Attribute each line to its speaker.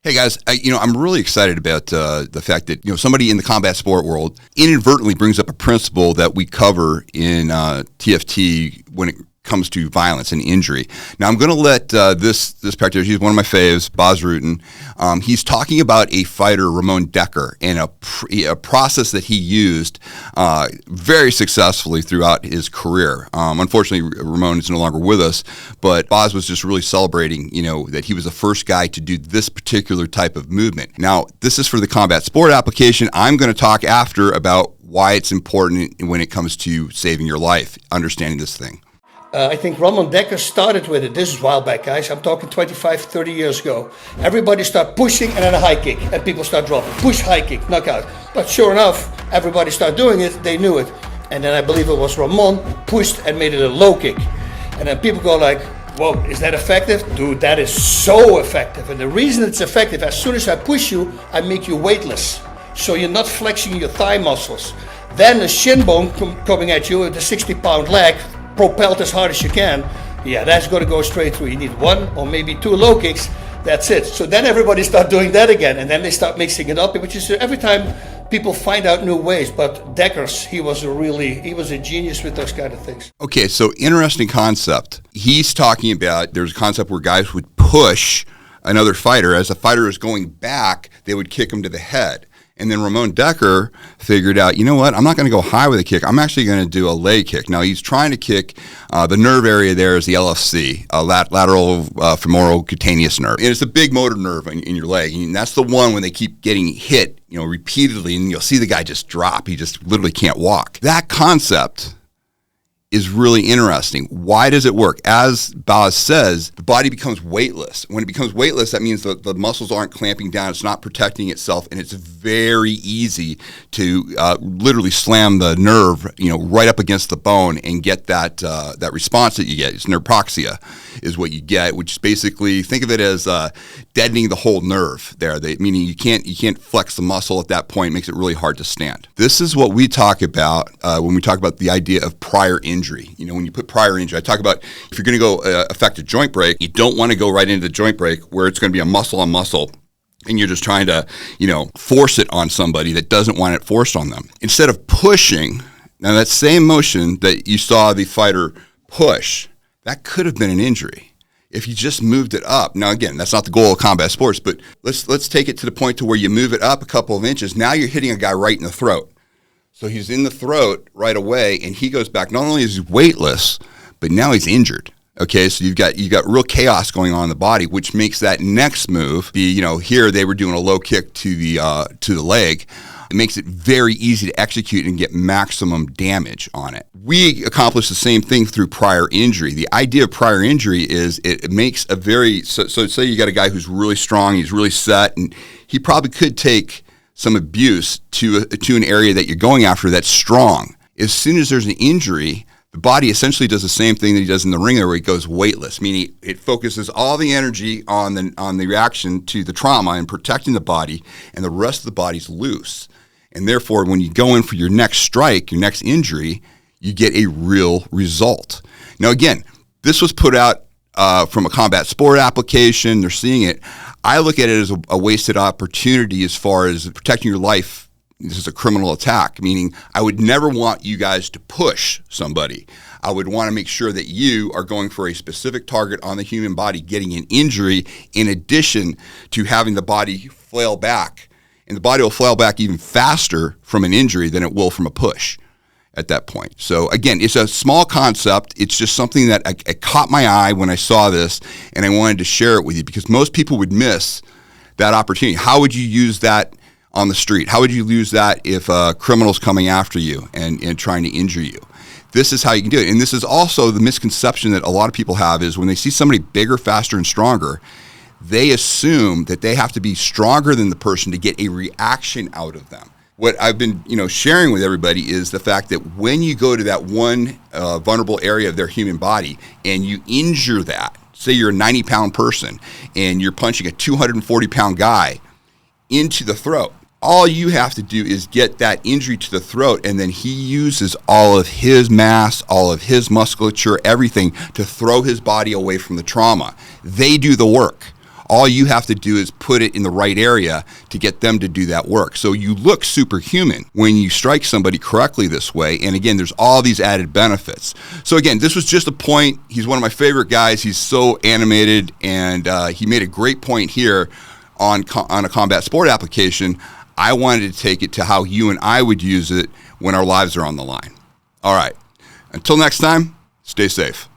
Speaker 1: Hey guys, I'm really excited about the fact that somebody in the combat sport world inadvertently brings up a principle that we cover in TFT when it comes to violence and injury. Now I'm going to let this practitioner, he's one of my faves, Bas Rutten. He's talking about a fighter, Ramon Dekker, and a process that he used very successfully throughout his career. Unfortunately, Ramon is no longer with us, but Bas was just really celebrating, that he was the first guy to do this particular type of movement. Now, this is for the combat sport application. I'm going to talk after about why it's important when it comes to saving your life, understanding this thing.
Speaker 2: I think Ramon Dekker started with it. This is a while back, guys. I'm talking 25, 30 years ago. Everybody start pushing and then a high kick. And people start dropping. Push, high kick, knockout. But sure enough, everybody started doing it. They knew it. And then I believe it was Ramon pushed and made it a low kick. And then people go like, whoa, is that effective? Dude, that is so effective. And the reason it's effective, as soon as I push you, I make you weightless. So you're not flexing your thigh muscles. Then the shin bone coming at you with the 60-pound leg, propelled as hard as you can, that's going to go straight through. You need one or maybe two low kicks, that's it. So then everybody start doing that again, and then they start mixing it up, which is every time people find out new ways. But Dekker's, he was a genius with those kind of things.
Speaker 1: Okay, so interesting concept. He's talking about, there's a concept where guys would push another fighter. As the fighter is going back, they would kick him to the head. And then Ramon Dekker figured out, you know what, I'm not going to go high with a kick. I'm actually going to do a leg kick. Now, he's trying to kick the nerve area there is the LFC, lateral femoral cutaneous nerve. And it's a big motor nerve in your leg. And that's the one when they keep getting hit, repeatedly, and you'll see the guy just drop. He just literally can't walk. That concept is really interesting. Why does it work? As Bas says, the body becomes weightless. When it becomes weightless, that means that the muscles aren't clamping down, it's not protecting itself, and it's very easy to literally slam the nerve, right up against the bone and get that response that you get. It's neuroproxia is what you get, which is basically, think of it as deadening the whole nerve there, meaning you can't flex the muscle at that point. It makes it really hard to stand. This is what we talk about when we talk about the idea of prior injury. When you put prior injury, I talk about if you're going to go affect a joint break, you don't want to go right into the joint break where it's going to be a muscle on muscle and you're just trying to, force it on somebody that doesn't want it forced on them. Instead of pushing, now that same motion that you saw the fighter push, that could have been an injury if you just moved it up. Now, again, that's not the goal of combat sports, but let's take it to the point to where you move it up a couple of inches. Now you're hitting a guy right in the throat. So he's in the throat right away, and he goes back. Not only is he weightless, but now he's injured. Okay, so you've got real chaos going on in the body, which makes that next move be, here they were doing a low kick to the leg. It makes it very easy to execute and get maximum damage on it. We accomplish the same thing through prior injury. The idea of prior injury is it makes a so say you got a guy who's really strong, he's really set, and he probably could take some abuse to an area that you're going after that's strong. As soon as there's an injury, the body essentially does the same thing that he does in the ring where it goes weightless, meaning it focuses all the energy on the reaction to the trauma and protecting the body, and the rest of the body's loose. And therefore, when you go in for your next strike, your next injury, you get a real result. Now, again, this was put out from a combat sport application. They're seeing it. I look at it as a wasted opportunity as far as protecting your life. This is a criminal attack, meaning I would never want you guys to push somebody. I would want to make sure that you are going for a specific target on the human body, getting an injury in addition to having the body flail back. And the body will flail back even faster from an injury than it will from a push at that point. So again, it's a small concept. It's just something that it caught my eye when I saw this, and I wanted to share it with you because most people would miss that opportunity. How would you use that on the street? How would you use that if a criminal's coming after you and trying to injure you? This is how you can do it. And this is also the misconception that a lot of people have is when they see somebody bigger, faster, and stronger, they assume that they have to be stronger than the person to get a reaction out of them. What I've been, sharing with everybody is the fact that when you go to that one vulnerable area of their human body and you injure that, say you're a 90-pound person and you're punching a 240-pound guy into the throat, all you have to do is get that injury to the throat, and then he uses all of his mass, all of his musculature, everything to throw his body away from the trauma. They do the work. All you have to do is put it in the right area to get them to do that work. So you look superhuman when you strike somebody correctly this way. And again, there's all these added benefits. So again, this was just a point. He's one of my favorite guys. He's so animated, and he made a great point here on a combat sport application. I wanted to take it to how you and I would use it when our lives are on the line. All right. Until next time, stay safe.